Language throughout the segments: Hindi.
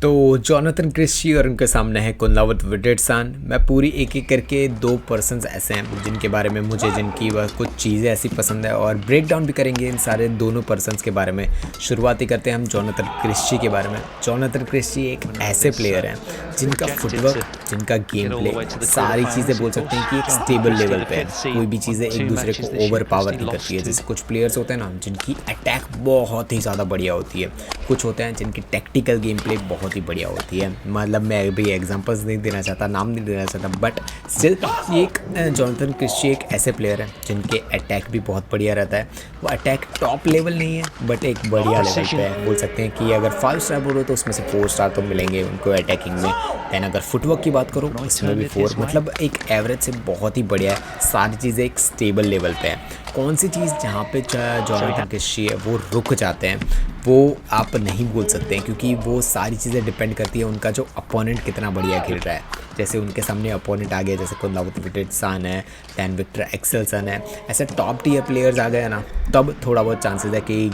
तो जोनाथन क्रिस्टी और उनके सामने है कुंदावत विटेटसन। मैं पूरी एक एक करके दो पर्सन्स ऐसे हैं जिनके बारे में मुझे जिनकी वह कुछ चीज़ें ऐसी पसंद है और ब्रेक डाउन भी करेंगे इन सारे दोनों पर्सन्स के बारे में। शुरुआत ही करते हैं हम जोनाथन क्रिस्टी के बारे में। जोनाथन क्रिस्टी एक ऐसे प्लेयर हैं जिनका फुटवर्क, जिनका गेम प्ले, सारी चीज़ें बोल सकते हैं कि एक स्टेबल लेवल पे है। कोई भी चीज़ें एक दूसरे को ओवर पावर नहीं करती है। जैसे कुछ प्लेयर्स होते हैं ना जिनकी अटैक बहुत ही ज़्यादा बढ़िया होती है, कुछ होते हैं जिनकी टेक्टिकल गेम प्ले बहुत ही बढ़िया होती है। मतलब मैं अभी एग्जांपल्स नहीं देना चाहता, नाम नहीं देना चाहता, बट स्टिल ये एक जोनाथन क्रिस्टी एक ऐसे प्लेयर है जिनके अटैक भी बहुत बढ़िया रहता है। वो अटैक टॉप लेवल नहीं है बट एक बढ़िया लेवल पे है। बोल सकते हैं कि अगर 5 स्टार बोलो तो उसमें से 4 स्टार तो मिलेंगे उनको अटैकिंग में। दैन अगर फुटवर्क की बात करो उसमें भी 4, मतलब एक एवरेज से बहुत ही बढ़िया है। सारी चीज़ें एक स्टेबल लेवल पे है। कौन सी चीज़ जहाँ पे जोनाथन क्रिस्टी है वो रुक जाते हैं वो आप नहीं बोल सकते हैं, क्योंकि वो सारी चीज़ें डिपेंड करती है उनका जो अपोनेंट कितना बढ़िया खेल रहा है। जैसे उनके सामने अपोनेंट आ गया, जैसे कुंदावत विटेटसन है, दैन विक्टर एक्सेल्सन है, ऐसे टॉप टीयर प्लेयर्स आ गए ना, तब थोड़ा बहुत चांसेस है कि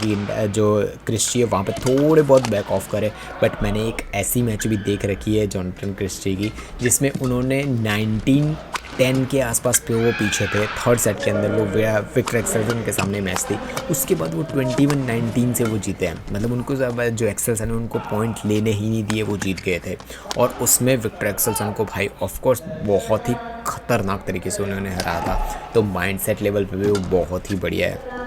जो क्रिस्टी है वहाँ पे थोड़े बहुत बैक ऑफ करे। बट मैंने एक ऐसी मैच भी देख रखी है जोनाथन क्रिस्टी की जिसमें उन्होंने 19-10 के आसपास पे वो पीछे थे थर्ड सेट के अंदर। वो विक्टर एक्सेल्सन के सामने मैच थी, उसके बाद वो 21-19 से वो जीते हैं। मतलब उनको जो एक्सेल्सन है उनको पॉइंट लेने ही नहीं दिए, वो जीत गए थे। और उसमें विक्टर एक्सेल्सन को भाई ऑफकोर्स बहुत ही खतरनाक तरीके से उन्होंने हराया था। तो माइंडसेट लेवल पे भी वो बहुत ही बढ़िया है।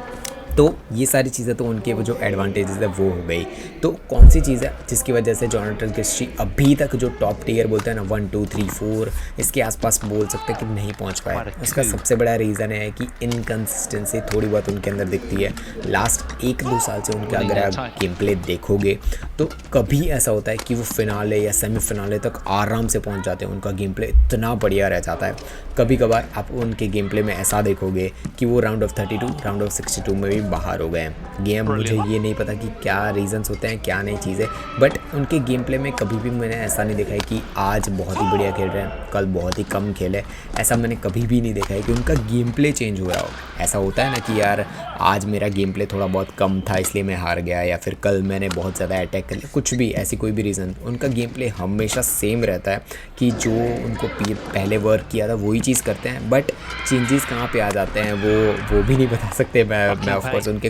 तो ये सारी चीज़ें तो उनके वो जो एडवांटेजेस है वो हो गई। तो कौन सी चीज़ है जिसकी वजह से जोनाथन क्रिस्टी अभी तक जो टॉप टीयर बोलते हैं ना 1 2 3 4 इसके आसपास बोल सकते हैं कि नहीं पहुंच पाए। उसका सबसे बड़ा रीज़न है कि इनकन्सिस्टेंसी थोड़ी बहुत उनके अंदर दिखती है। लास्ट 1-2 साल से उनके अगर आप गेम प्ले देखोगे तो कभी ऐसा होता है कि वो फिनाले या सेमीफिनाले तक आराम से पहुँच जाते हैं। उनका गेम प्ले इतना बढ़िया रह जाता है। कभी कभार आप उनके गेम प्ले में ऐसा देखोगे कि वो राउंड ऑफ 32, राउंड ऑफ 62 में भी बाहर हो गए हैं गेम। मुझे ये नहीं पता कि क्या रीजंस होते हैं, क्या नई चीज़ें, बट उनके गेम प्ले में कभी भी मैंने ऐसा नहीं देखा है कि आज बहुत ही बढ़िया खेल रहे हैं, कल बहुत ही कम खेले। ऐसा मैंने कभी भी नहीं देखा है कि उनका गेम प्ले चेंज हुआ हो। ऐसा होता है ना कि यार आज मेरा गेम प्ले थोड़ा बहुत कम था इसलिए मैं हार गया, या फिर कल मैंने बहुत ज़्यादा अटैक कर लिया, कुछ भी ऐसी कोई भी रीज़न। उनका गेम प्ले हमेशा सेम रहता है कि जो उनको पहले वर्क किया था वही चीज़ करते हैं। बट चेंजेस कहाँ पे आ जाते हैं वो भी नहीं बता सकते। मैं ऑफकोर्स उनके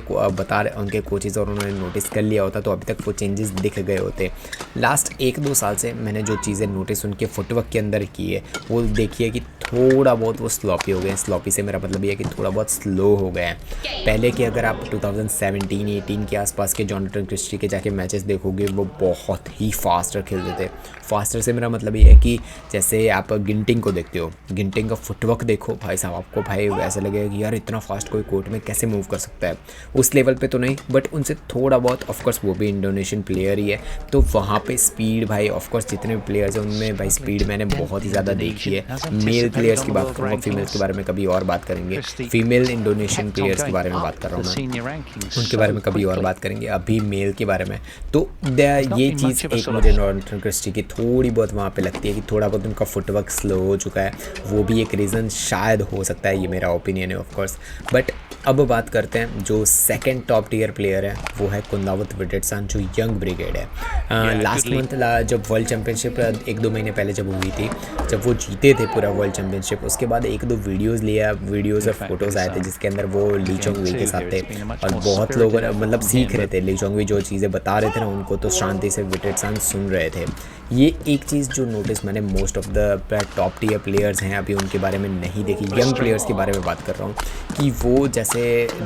उनके कोचेज़ और उन्होंने नोटिस कर लिया होता तो अभी तक वो चेंजेस दिख गए होते। लास्ट 1-2 साल से मैंने जो चीज़ें नोटिस उनके फुटवर्क के अंदर की है वो देखिए कि थोड़ा बहुत वो स्लॉपी हो गए हैं। स्लॉपी से मेरा मतलब ये है कि थोड़ा बहुत स्लो हो गए हैं। पहले के अगर आप 2017-18 के आसपास के जोनाथन क्रिस्टी के जाके मैचेस देखोगे वो बहुत ही फास्टर खेलते थे। फास्टर से मेरा मतलब ये है कि जैसे आप गिंटिंग को देखते हो, गिंटिंग का फुटवर्क देखो भाई साहब, आपको भाई ऐसा लगेगा कि यार इतना फास्ट कोई कोर्ट में कैसे मूव कर सकता है। उस लेवल पे तो नहीं बट उनसे थोड़ा बहुत, ऑफकोर्स वो भी इंडोनेशियन प्लेयर ही है तो वहाँ पे स्पीड भाई ऑफकोर्स जितने भी प्लेयर्स हैं उनमें भाई स्पीड मैंने बहुत ही ज़्यादा देखी है। मेल प्लेयर्स की बात करूँगा, फीमेल्स के बारे में कभी और बात करेंगे। फीमेल इंडोनेशियन प्लेयर्स के बारे में बात कर रहा हूँ मैं, उनके बारे में कभी और बात करेंगे। अभी मेल के बारे में तो ये चीज़ एक मुझे जोनाथन क्रिस्टी की थोड़ी बहुत वहाँ पे लगती है कि थोड़ा बहुत उनका फुटवर्क स्लो हो चुका है। वो भी एक रीज़न शायद हो सकता है, ये मेरा ओपिनियन है ऑफकोर्स। बट अब बात करते हैं जो सेकंड टॉप टीयर प्लेयर है वो है कुंदावत विटेटसन जो यंग ब्रिगेड है। लास्ट मंथ जब वर्ल्ड चैम्पियनशिप 1-2 महीने पहले जब हुई थी, जब वो जीते थे पूरा वर्ल्ड चैम्पियनशिप, उसके बाद 1-2 वीडियोज़ और फोटोज़ आए थे जिसके अंदर वो ली चोंग वी के साथ थे और बहुत लोग मतलब सीख रहे थे। ली चोंग वी जो चीज़ें बता रहे थे ना उनको तो शांति से विटेटसन सुन रहे थे। ये एक चीज़ जो नोटिस मैंने most of the top tier players हैं अभी उनके बारे में नहीं देखी। यंग प्लेयर्स के बारे में बात कर रहा हूँ कि वो जैसे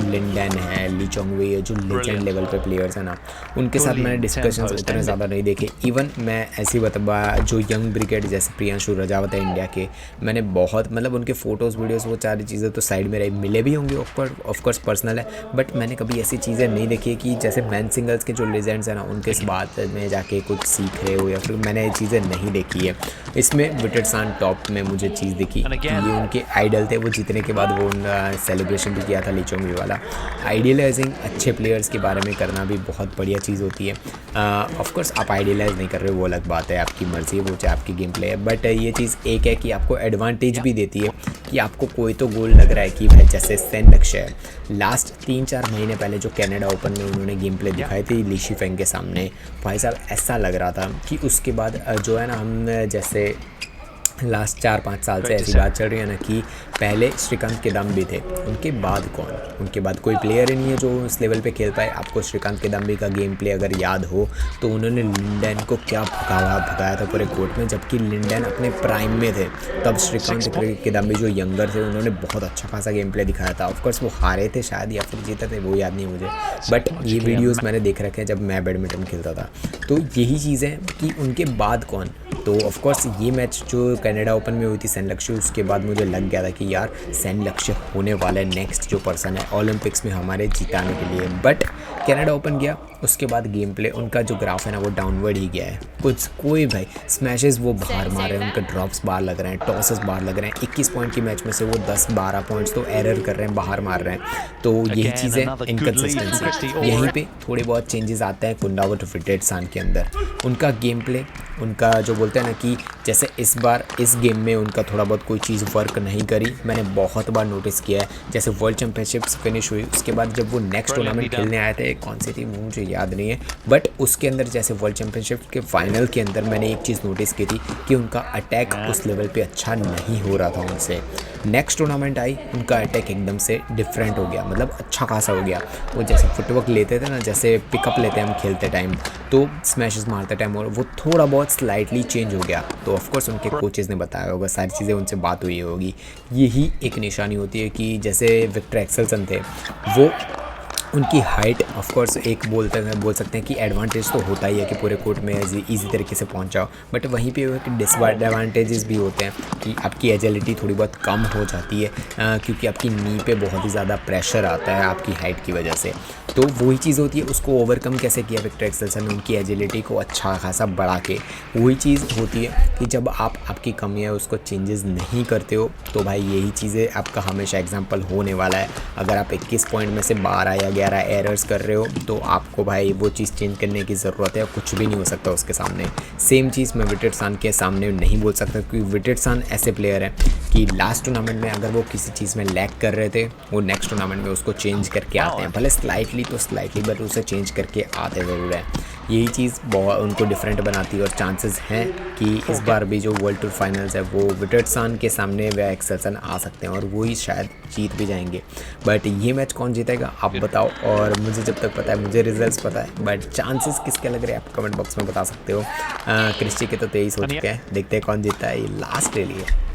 लिंडन है, ली चोंग वी है, जो लेजेंड लेवल पे प्लेयर्स हैं ना, उनके साथ मैंने डिस्कशंस उतने ज़्यादा नहीं देखे। इवन मैं ऐसी बता जो यंग ब्रिगेड जैसे प्रियांशु रजावत है इंडिया के, मैंने बहुत मतलब उनके फ़ोटोज़ वीडियोज़ वो सारी चीज़ें तो साइड में मिले भी होंगे ऑफकोर्स पर्सनल है, बट मैंने कभी ऐसी चीज़ें नहीं देखी कि जैसे मैन सिंगल्स के जो लेजेंड्स हैं ना उनके इस बात में जाके कुछ सीख रहे हो या फिर मैंने ये चीज़ें नहीं देखी है। इसमें विटरसान टॉप में मुझे चीज़ दिखी कि ये उनके आइडल थे, वो जीतने के बाद वो उनका सेलिब्रेशन भी किया था लीचोंगी वाला। आइडियलाइजिंग अच्छे प्लेयर्स के बारे में करना भी बहुत बढ़िया चीज़ होती है। ऑफ कोर्स आप आइडियलाइज नहीं कर रहे हो वो अलग बात है, आपकी मर्ज़ी है, वो चाहे आपकी गेम प्ले है, बट ये चीज़ एक है कि आपको एडवांटेज भी देती है कि आपको कोई तो गोल लग रहा है कि भाई जैसे सेन लक्ष्य है लास्ट 3-4 महीने पहले जो कनाडा ओपन में उन्होंने गेम प्ले दिखाई थी ली शिफेंग के सामने, भाई साहब ऐसा लग रहा था कि उसके बाद जो है ना, हम जैसे लास्ट 4-5 साल से ऐसी बात चल रही है ना कि पहले श्रीकांत किदाम्बी थे, उनके बाद कौन, उनके बाद कोई प्लेयर ही नहीं है जो उस लेवल पे खेल पाए। आपको श्रीकांत किदाम्बी का गेम प्ले अगर याद हो तो उन्होंने लिंडन को क्या भगाया था पूरे कोर्ट में, जबकि लिंडन अपने प्राइम में थे। तब श्रीकांत किदाम्बी जो यंगर थे उन्होंने बहुत अच्छा खासा गेम प्ले दिखाया था। ऑफकोर्स वो हारे थे शायद या फिर जीते थे, वो याद नहीं मुझे, बट ये वीडियोज़ मैंने देख रखे हैं जब मैं बैडमिंटन खेलता था। तो यही चीज़ है कि उनके बाद कौन। तो ऑफकोर्स ये मैच जो कनाडा ओपन में हुई थी सेन लक्ष्य, उसके बाद मुझे लग गया था कि यार सेन लक्ष्य होने वाला है नेक्स्ट जो पर्सन है ओलंपिक्स में हमारे जिताने के लिए। बट कनाडा ओपन गया, उसके बाद गेम प्ले उनका जो ग्राफ है ना वो डाउनवर्ड ही गया है। कोई भाई स्मैशेस वो बाहर मार रहे हैं, उनके ड्रॉप्स बाहर लग रहे हैं, टॉसेस बाहर लग रहे हैं। 21 पॉइंट की मैच में से वो 10-12 पॉइंट्स तो एरर कर रहे हैं, बाहर मार रहे हैं। तो यही चीज़ है इनकन्सिस्टेंसी। यहीं पे थोड़े बहुत चेंजेस आते हैं कुंदावत विटेट्सान के अंदर। उनका गेम प्ले, उनका जो बोलते हैं ना कि जैसे इस बार इस गेम में उनका थोड़ा बहुत कोई चीज़ वर्क नहीं करी, मैंने बहुत बार नोटिस किया है। जैसे वर्ल्ड चैम्पियनशिप्स फिनिश हुई उसके बाद जब वो नेक्स्ट टूर्नामेंट खेलने आए थे, कौन सी थी वो मुझे याद नहीं है, बट उसके अंदर जैसे वर्ल्ड चैम्पियनशिप के फाइनल के अंदर मैंने एक चीज़ नोटिस की थी कि उनका अटैक उस लेवल पे अच्छा नहीं हो रहा था उनसे। नेक्स्ट टूर्नामेंट आई, उनका अटैक एकदम से डिफरेंट हो गया, मतलब अच्छा खासा हो गया। वो जैसे फुटवर्क लेते थे ना, जैसे पिकअप लेते हैं हम खेलते टाइम, तो स्मैशेस मारते टाइम, और वो थोड़ा बहुत स्लाइटली चेंज हो गया। तो ऑफकोर्स उनके कोचेज़ ने बताया होगा, सारी चीज़ें उनसे बात हुई होगी। यही एक निशानी होती है कि जैसे विक्टर एक्सेल्सन थे, वो उनकी हाइट ऑफकोर्स एक बोल सकते हैं कि एडवांटेज तो होता ही है कि पूरे कोर्ट में ईजी तरीके से पहुंच जाओ, बट वहीं पे डिसएडवांटेजेस भी होते हैं कि आपकी एजिलिटी थोड़ी बहुत कम हो जाती है, क्योंकि आपकी नी पे बहुत ही ज़्यादा प्रेशर आता है आपकी हाइट की वजह से। तो वही चीज़ होती है, उसको ओवरकम कैसे किया विक्टर एक्सेल्सन ने, उनकी एजिलिटी को अच्छा खासा बढ़ा के। वही चीज़ होती है कि जब आप आपकी कमियाँ उसको चेंजेस नहीं करते हो तो भाई यही चीज़ें आपका हमेशा एग्जाम्पल होने वाला है। अगर आप 21 पॉइंट में से 12 या 11 एरर्स कर रहे हो तो आपको भाई वो चीज़ चेंज करने की ज़रूरत है, कुछ भी नहीं हो सकता उसके सामने। सेम चीज़ मैं विटेट्सान के सामने नहीं बोल सकता, क्योंकि विटेट्सान ऐसे प्लेयर हैं कि लास्ट टूर्नामेंट में अगर वो किसी चीज़ में लैग कर रहे थे, वो नेक्स्ट टूर्नामेंट में उसको चेंज करके आते हैं, भले स्लाइटली तो स्लाइटली, बट उसे चेंज करके आते ज़रूर है। यही चीज़ बहुत उनको डिफरेंट बनाती है, और चांसेस हैं कि इस बार भी जो वर्ल्ड टूर फाइनल्स है वो विटेट्सान के सामने व एक्सेल्सन आ सकते हैं, और वो ही शायद जीत भी जाएंगे। बट ये मैच कौन जीतेगा आप बताओ, और मुझे जब तक पता है, मुझे रिजल्ट्स पता है, बट चांसेस किसके लग रहे हैं आप कमेंट बॉक्स में बता सकते हो। क्रिस्टी के तो 23 हो चुके हैं, देखते हैं कौन जीतता है। ये लास्ट रैली है।